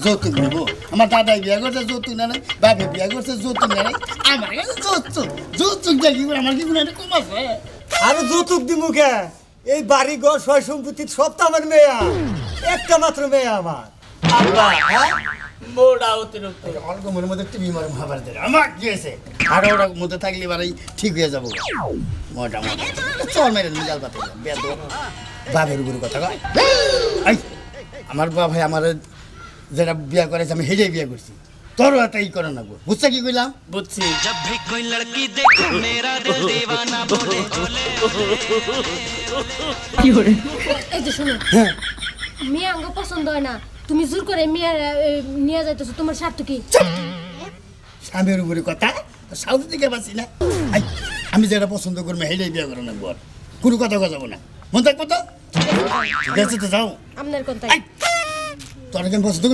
যৌতুক নেবো আমার দাদাই বিয়ে করছে যৌতুক না নাই বাপে বিয়ে করছে যৌতুক না নাই আমার কাছে যৌতুক দেখি আমার কি কোনো একটা কম আছে আরে যৌতুক দিমু কে এই বাড়ি ঘর সয় সম্পত্তি সব তো আমার মেয়া একটা মাত্র মেয়ে আমার আব্বা বউটা অতিরিক্ত অল্প মনের মধ্যে টিভি মারে ভাবার দেয় আমার কি আছে আর ওরা মধ্যে থাকলে এবারেই ঠিক হয়ে যাবো মোটামুটি চল মেরে তুমি জাল পাতে বেদ বাপের উপরে কথা কয় এই আমার বাবা ভাই আমার যেটা বিয়ে করেছে আমি হেঁটে বিয়ে করছি তোর এটাই করে না বুঝছে কি কইলাম বুঝছি जब भी कोई लड़की देखो मेरा दिल दीवाना बोले এই যে শোনো মেয়ে আঙ্গ পছন্দ হয় না তুমি জোর করে মেয়ে নিয়ে যাইতেছো তোমার স্বার্থ কি স্বামীর উপরে কথা সাউথ থেকে বাঁচি না এই, আমি যেটা পছন্দ করবো হেঁটে বিয়ে করে না বল কোনো কথা যাবো না মন থাকবো তো ঠিক আছে তো যাও আপনার কোনটা তোর কেন পছন্দ